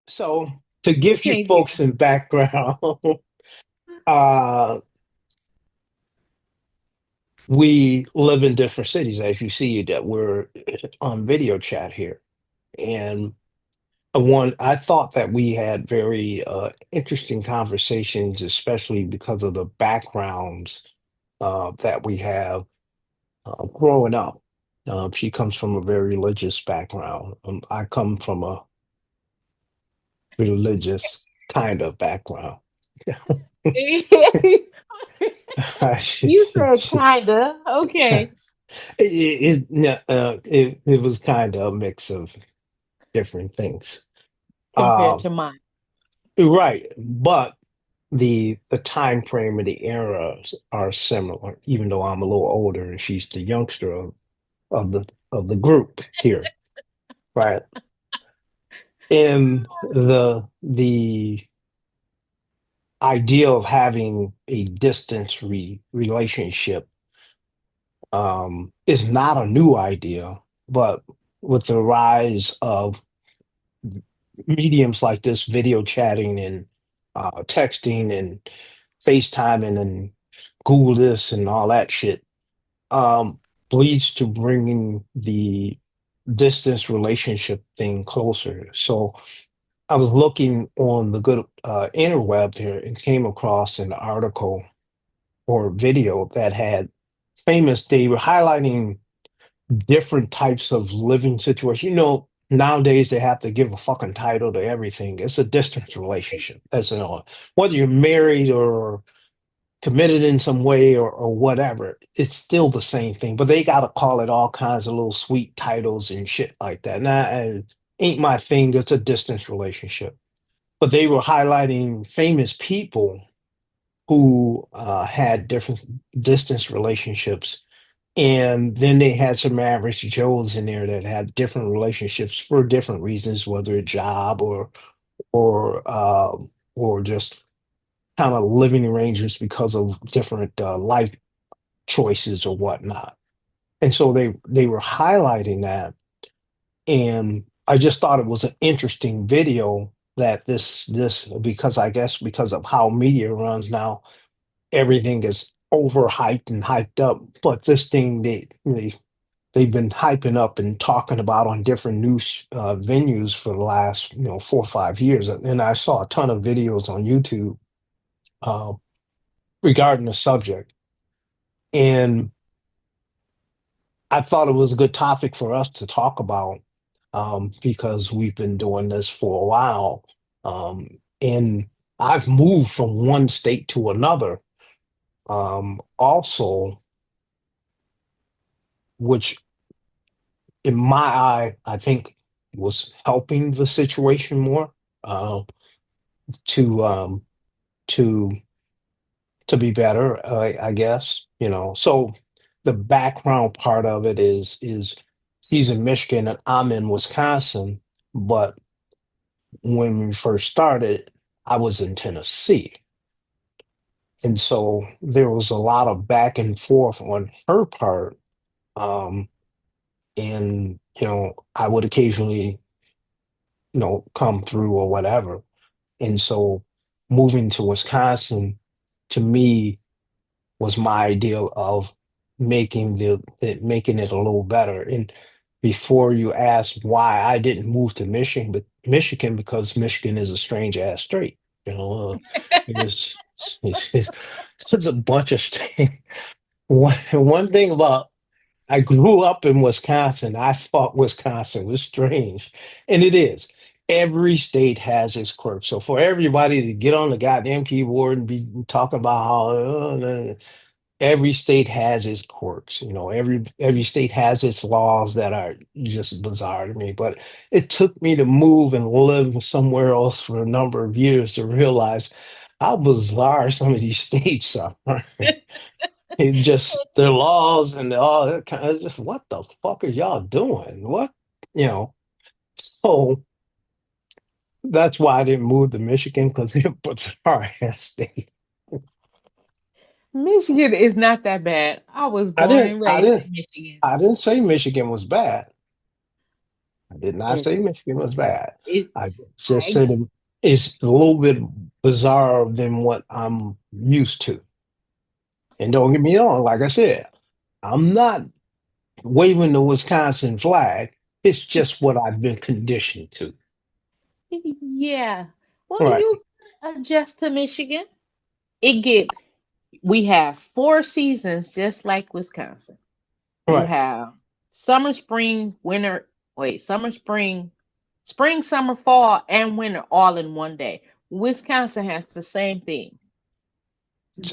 So to give you Can't folks hear. some background, uh, we live in different cities, as you see that we're on video chat here. And I thought that we had very interesting conversations, especially because of the backgrounds that we have growing up. She comes from a very religious background. I come from a religious kind of background. You said kinda. Okay. It was kind of a mix of different things. Compared Um, to mine. right, but the time frame and the eras are similar, even though I'm a little older and she's the youngster of the group here, right? And the idea of having a distance relationship is not a new idea, but with the rise of mediums like this, video chatting and texting and FaceTiming and Google this and all that shit, um, leads to bringing the distance relationship thing closer. So I was looking on the good interweb there and came across an article or video that had they were highlighting different types of living situations. Nowadays they have to give a fucking title to everything. It's a distance relationship. That's whether you're married or committed in some way or whatever, it's still the same thing. But they got to call it all kinds of little sweet titles and shit like that. Now, it ain't my thing. It's a distance relationship. But they were highlighting famous people who had different distance relationships. And then they had some average Joes in there that had different relationships for different reasons, whether a job or or just kind of living arrangements because of different life choices or whatnot. And so they were highlighting that, and I just thought it was an interesting video that this because I guess because of how media runs now, everything is overhyped and hyped up. But this thing they've been hyping up and talking about on different news venues for the last 4 or 5 years, and I saw a ton of videos on YouTube uh, regarding the subject. And I thought it was a good topic for us to talk about because we've been doing this for a while. And I've moved from one state to another, also, which in my eye, I think was helping the situation more uh, to to to be better, I guess. So the background part of it is she's in Michigan and I'm in Wisconsin, but when we first started, I was in Tennessee. And so there was a lot of back and forth on her part. Um, and I would occasionally, come through or whatever. And so moving to Wisconsin to me was my ideal of making it a little better. And before you ask why I didn't move to Michigan, because Michigan is a strange ass state. You know, it's a bunch of state. One thing about I grew up in Wisconsin. I thought Wisconsin was strange, and it is. Every state has its quirks. So for everybody to get on the goddamn keyboard and be talking about how every state has its quirks. Every state has its laws that are just bizarre to me. But it took me to move and live somewhere else for a number of years to realize how bizarre some of these states are. It just their laws and all that kind of just what the fuck are y'all doing? What you know? So that's why I didn't move to Michigan because it was our ass state. Michigan is not that bad. I was I born didn't and I raised didn't in Michigan. I didn't say Michigan was bad. I did not say It's Michigan was bad. it. I just I said it's a little bit bizarre than what I'm used to. And don't get me wrong, like I said, I'm not waving the Wisconsin flag. It's just what I've been conditioned to. yeah. Well, Right, you adjust to Michigan. It get We have four seasons just like Wisconsin. You right. have summer, spring, winter. Wait, summer, spring, summer, fall, and winter all in one day. Wisconsin has the same thing.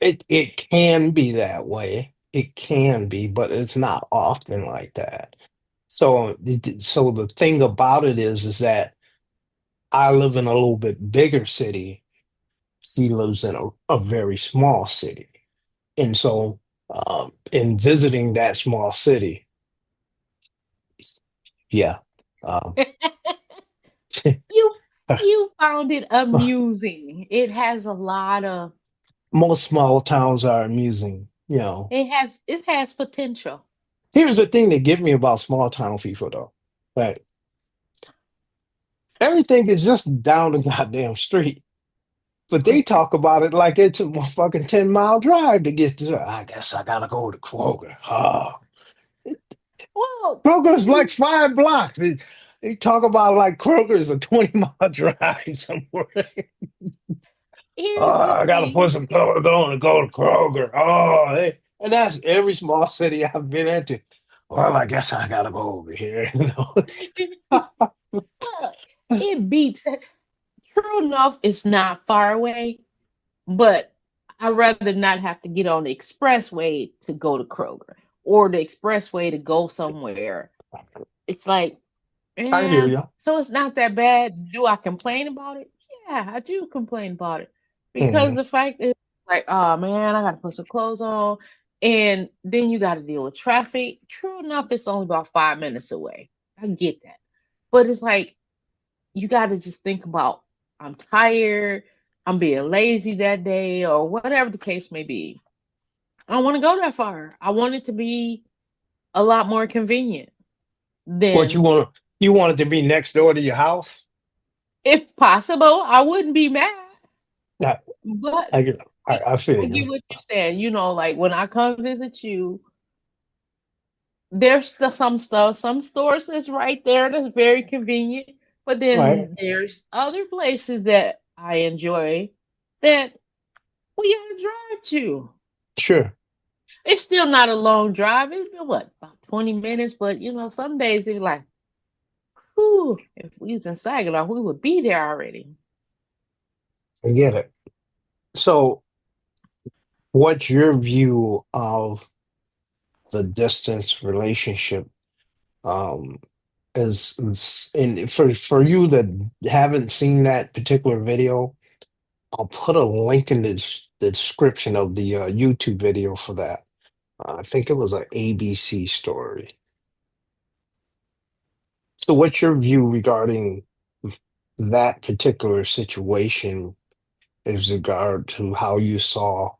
It can be that way. It can be, but it's not often like that. So the thing about it is that I live in a little bit bigger city. She lives in a very small city. And so, in visiting that small city, yeah, um, You you found it amusing. It has a lot of most small towns are amusing. You know, it has potential. here's the thing that get me about small town people, though. Like everything is just down the goddamn street, but they talk about it like it's a fucking 10-mile drive to get to. I guess I gotta go to Kroger. Oh, Well, Kroger's like 5 blocks. They talk about like Kroger's a 20-mile drive somewhere. Oh, here's the I gotta put thing. some clothes on and go to Kroger. Oh, hey. And that's every small city I've been into. Well, I guess I gotta go over here. You know? Well, it beats. True enough, it's not far away, but I'd rather not have to get on the expressway to go to Kroger or the expressway to go somewhere. It's like, I hear yeah, you. so it's not that bad. Do I complain about it? Yeah, I do complain about it because Hmm. the fact is, like, oh man, I gotta put some clothes on, and then you gotta deal with traffic. True enough, it's only about 5 minutes away. I get that, but it's like you gotta just think about I'm tired, I'm being lazy that day, or whatever the case may be. I don't want to go that far. I want it to be a lot more convenient What than, you want it to be next door to your house? if possible, I wouldn't be mad. Yeah, But I get it, I feel I get you. what you're saying. Like when I come visit you, there's some stuff, some stores that's right there that's very convenient. But Right. then there's other places that I enjoy that we gotta drive to. Sure. It's still not a long drive. It's been what, about 20 minutes, but some days it's like, whew, if we was in Saginaw, we would be there already. I get it. So what's your view of the distance relationship? Um, and for you that haven't seen that particular video, I'll put a link in the description of the YouTube video for that. I think it was an ABC story. So, what's your view regarding that particular situation as regard to how you saw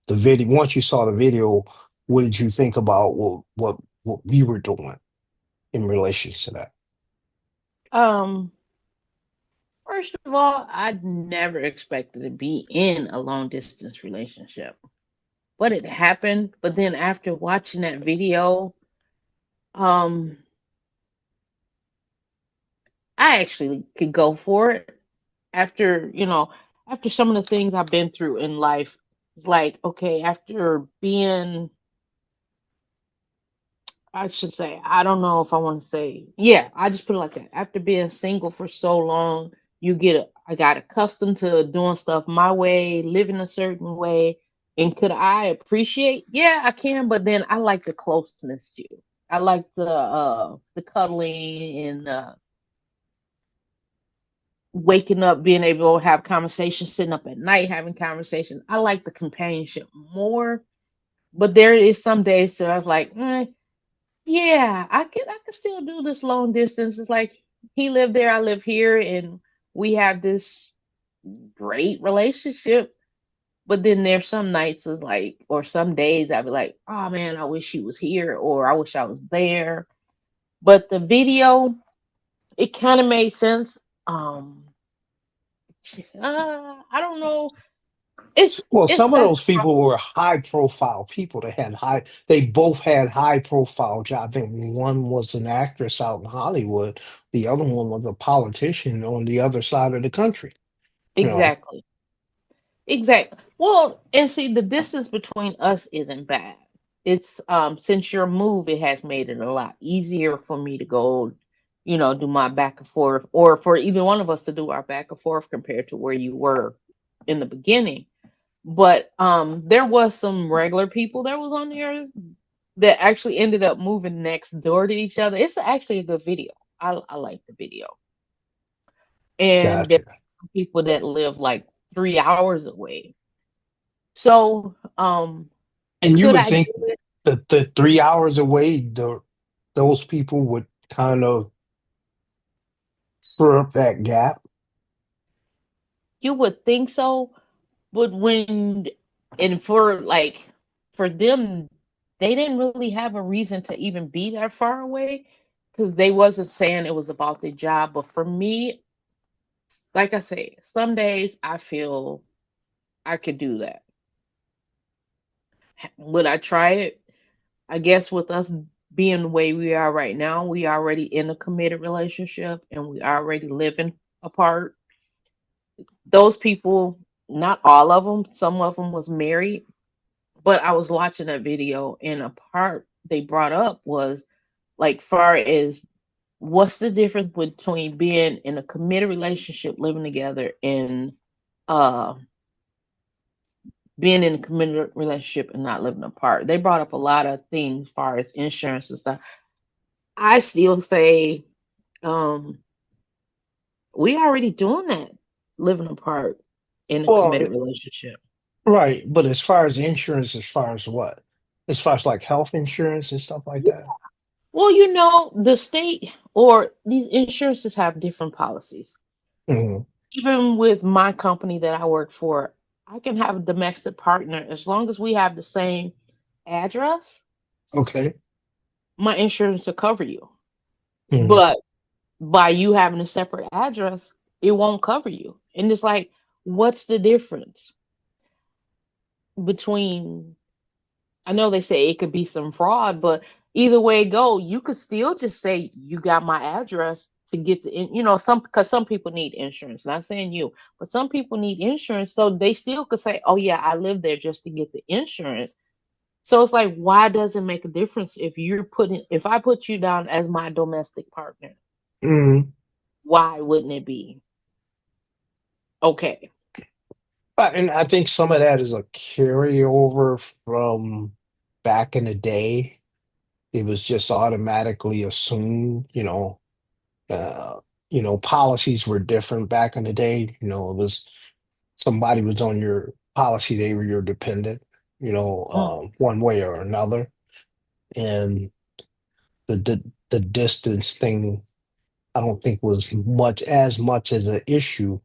the video? Once you saw the video, what did you think about what we were doing in relation to that? Um, First of all, I'd never expected to be in a long distance relationship. But it happened. But then after watching that video, um, I actually could go for it. After some of the things I've been through in life, it's like, okay, after being, I should say, I don't know if I want to say, yeah, I just put it like that. After being single for so long, I got accustomed to doing stuff my way, living a certain way. And could I appreciate? Yeah, I can, but then I like the closeness too. I like the cuddling and waking up, being able to have conversations, sitting up at night having conversations. I like the companionship more. But there is some days where I was like, yeah, I could still do this long distance. It's like he lived there, I live here, and we have this great relationship. But then there's some nights is like, or some days I'd be like, oh man, I wish he was here, or I wish I was there. But the video. it kind of made sense. She said, I don't know. Well, It's some of that's those people were high profile people. They both had high profile jobs. I think one was an actress out in Hollywood. The other one was a politician on the other side of the country. You know, exactly. Exactly. Well, and see, the distance between us isn't bad. It's since your move, it has made it a lot easier for me to go, do my back and forth, or for either one of us to do our back and forth compared to where you were in the beginning. But there was some regular people that was on there that actually ended up moving next door to each other. It's actually a good video. I like the video. And there gotcha. are people that live like 3 hours away. So, And you could would I do think it? that the 3 hours away, those people would kind of fill up that gap. You would think so, but and for like, for them, they didn't really have a reason to even be that far away because they wasn't saying it was about the job. But for me, like I say, some days I feel I could do that. Would I try it? I guess with us being the way we are right now, we already in a committed relationship and we already living apart. Those people, not all of them, some of them was married, but I was watching that video and a part they brought up was like far as what's the difference between being in a committed relationship living together and uh being in a committed relationship and not living apart. They brought up a lot of things as far as insurance and stuff. I still say um we already doing that living apart in a Well, committed relationship. right. But as far as insurance, as far as what? As far as like health insurance and stuff like that? Well, the state or these insurances have different policies. Hmm. Even with my company that I work for, I can have a domestic partner as long as we have the same address, Okay. my insurance will cover you. Hmm. But by you having a separate address, it won't cover you. And it's like, what's the difference between I know they say it could be some fraud, but either way it go, you could still just say you got my address to get some because some people need insurance. Not saying you, but some people need insurance, so they still could say, "Oh yeah, I live there just to get the insurance." So it's like, why does it make a difference if I put you down as my domestic partner? Hmm. Why wouldn't it be okay? And I think some of that is a carryover from back in the day. It was just automatically assumed, uh, policies were different back in the day. It was somebody was on your policy, they were your dependent, Mm, one way or another. And the distance thing, I don't think was much as an issue.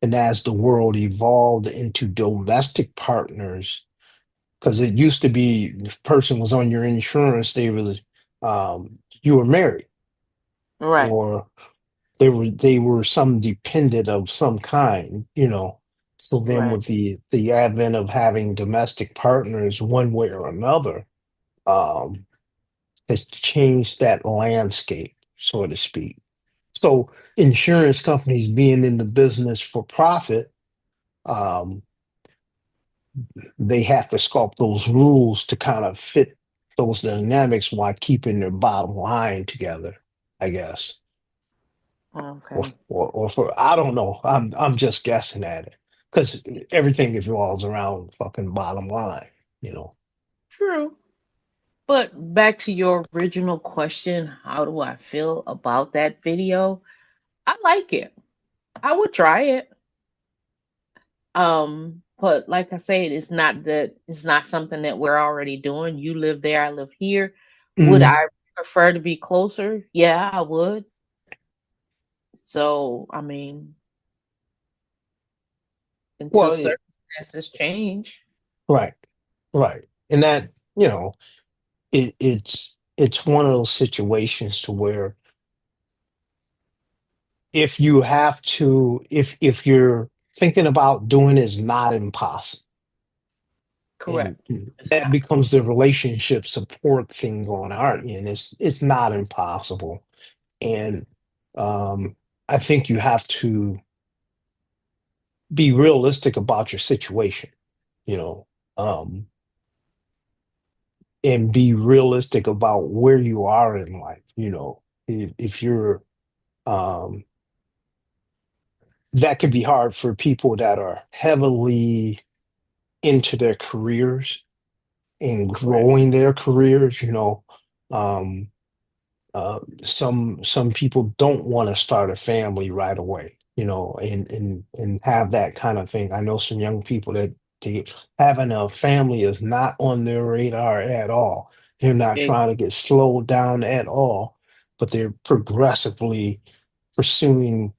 And as the world evolved into domestic partners, because it used to be if a person was on your insurance, you were married, right, or they were some dependent of some kind, So then right. with the advent of having domestic partners one way or another, um, has changed that landscape, so to speak. So insurance companies being in the business for profit, um, they have to sculpt those rules to kind of fit those dynamics while keeping their bottom line together, I guess. Or, Okay. or for I don't know. I'm just guessing at it because everything evolves around fucking bottom line. True. But back to your original question, how do I feel about that video? I like it. I would try it. But like I said, it's not something that we're already doing. You live there, I live here. Would Mm. I prefer to be closer? Yeah, I would. So, I mean, until Well, circumstances change. right, right, and that it's one of those situations to where if you have to, if you're thinking about doing is not impossible, and Correct. It's that not. becomes the relationship support thing on our end. It's not impossible, and um, I think you have to be realistic about your situation, you know, um, and be realistic about where you are in life. If you're um, that could be hard for people that are heavily into their careers and Correct. growing their careers. Um, some people don't want to start a family right away, and have that kind of thing. I know some young people that having a family is not on their radar at all. They're not Ex- trying to get slowed down at all, but they're progressively pursuing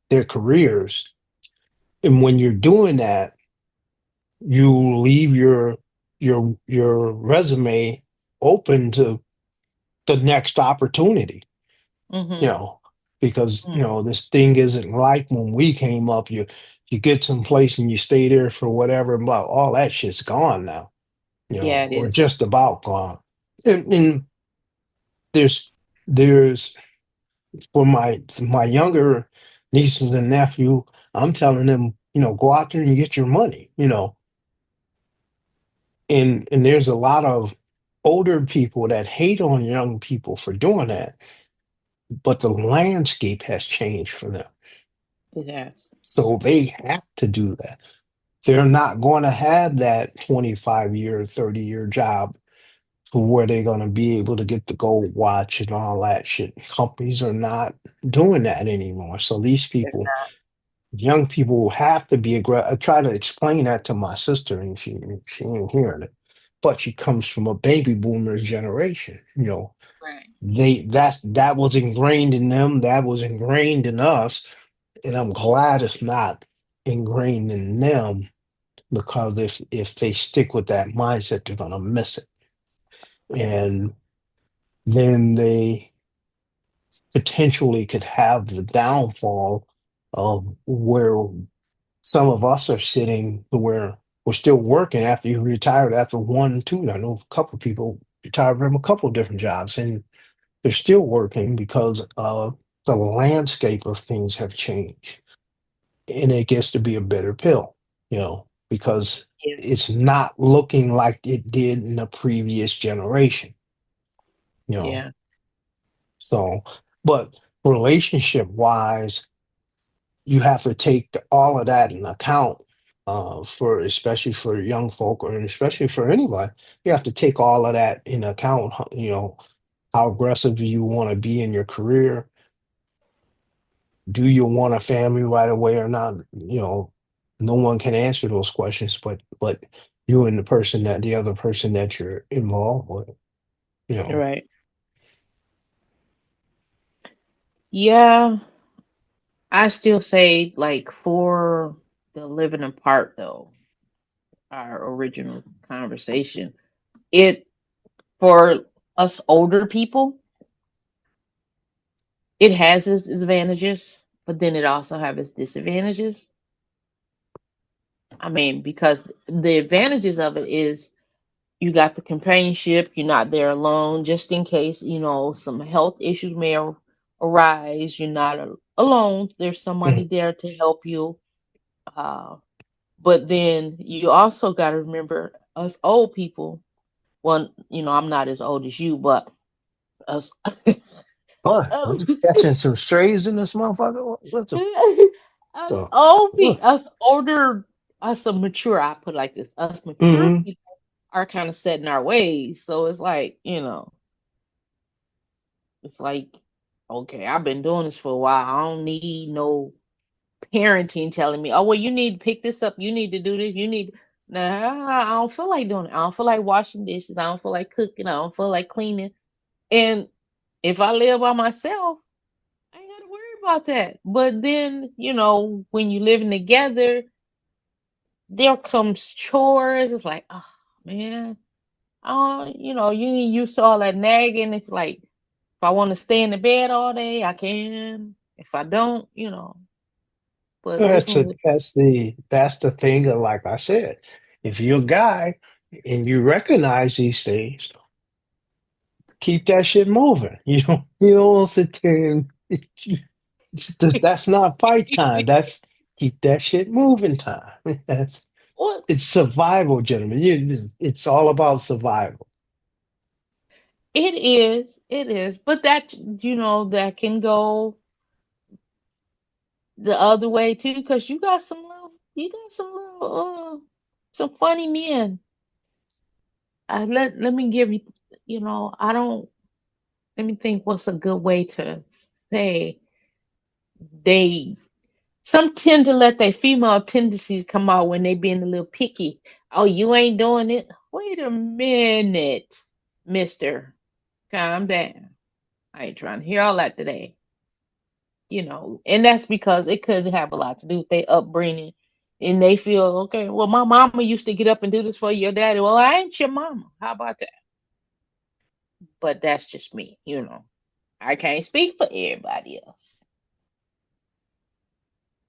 their careers. And when you're doing that, you leave your resume open to the next opportunity, you mhm. know, because Mm. this thing isn't like when we came up. You get someplace and you stay there for whatever, about all that shit's gone now, Yeah, it or is. just about gone. And there's there's for my younger nieces and nephew, I'm telling them, go out there and get your money, and there's a lot of older people that hate on young people for doing that, but the landscape has changed for them, It has. so they have to do that. They're not going to have that 25-year 30-year job to where they're going to be able to get the gold watch and all that shit. Companies are not doing that anymore, so these They're people, young people, will have to be aggressive. I try to explain that to my sister, and she ain't hearing it, but she comes from a baby boomers generation. right. That was ingrained in them, that was ingrained in us, and I'm glad it's not ingrained in them, because if they stick with that mindset, they're gonna miss it, Yeah. and then they potentially could have the downfall of where some of us are sitting, where we're still working after you retired after one, two. I know a couple of people retired from a couple of different jobs, and they're still working because the landscape of things have changed, and it gets to be a bitter pill, because Yeah. it's not looking like it did in the previous generation, you know. Yeah. So, but relationship wise, you have to take all of that in account, for especially for young folk, or especially for anybody. You have to take all of that in account. How aggressive do you want to be in your career? Do you want a family right away or not? No one can answer those questions, but you and the other person that you're involved with, you know. Right. Yeah. I still say like for the living apart though, our original conversation, it for us older people, it has its advantages, but then it also have its disadvantages. I mean, because the advantages of it is you got the companionship, you're not there alone, just in case, some health issues may arise, you're not alone. There's somebody Mhm. there to help you. Uh, but then you also got to remember us old people. Well, I'm not as old as you, but us, What? Are you catching some strays in this motherfucker? What's the us so? old people, us older, us a mature. I put it like this: us mature Mm-hmm. people are kind of set in our ways. So it's like, it's like, okay, I've been doing this for a while. I don't need no parenting telling me, oh, well, you need to pick this up. You need to do this. You need. Nah, I don't feel like doing it. I don't feel like washing dishes. I don't feel like cooking. I don't feel like cleaning. And if I live by myself, I ain't got to worry about that. But then, when you living together, there comes chores. It's like, oh man, you ain't used to all that nagging. It's like, if I want to stay in the bed all day, I can. If I don't, but living with That's the thing. Like I said, if you're a guy and you recognize these things, keep that shit moving. You don't sit there and that's not fight time. That's keep that shit moving time. That's well, it's survival, gentlemen. It's all about survival. it is, but that that can go the other way too, because you got some funny men. Let me give you, I don't. Let me think. What's a good way to say they? Some tend to let their female tendencies come out when they being a little picky. Oh, you ain't doing it. Wait a minute, Mister. Calm down. I ain't trying to hear all that today. And that's because it could have a lot to do with their upbringing. And they feel, okay, well, my mama used to get up and do this for your daddy. Well, I ain't your mama. How about that? But that's just me. I can't speak for everybody else.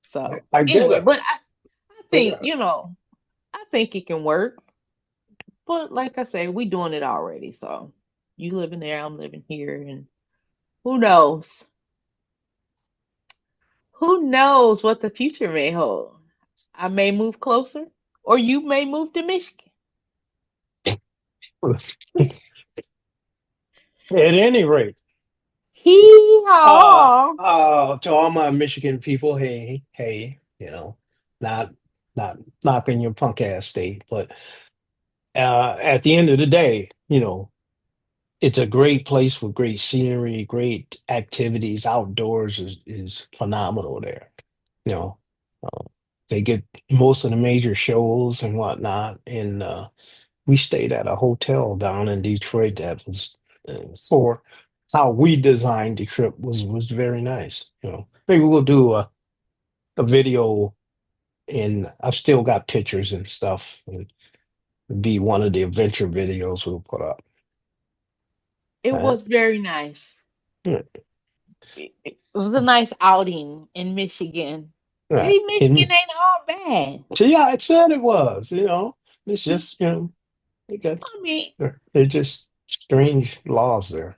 So I get anyway, it. but I think, Yeah. I think it can work. But like I say, we doing it already. So you living there, I'm living here, and who knows? Who knows what the future may hold? I may move closer, or you may move to Michigan. At any rate, Hee haw. to all my Michigan people, hey, not not knocking your punk ass state, but at the end of the day, it's a great place for great scenery, great activities. Outdoors is phenomenal there. You know, uh, they get most of the major shows and whatnot. And we stayed at a hotel down in Detroit that was for how we designed the trip was very nice. Maybe we'll do a video, and I've still got pictures and stuff. It'd be one of the adventure videos we'll put up. It Right? was very nice. Yeah. It was a nice outing in Michigan. Right. See, Michigan And ain't all bad. so yeah, I said it was. It's just they got I mean, they're just strange laws there.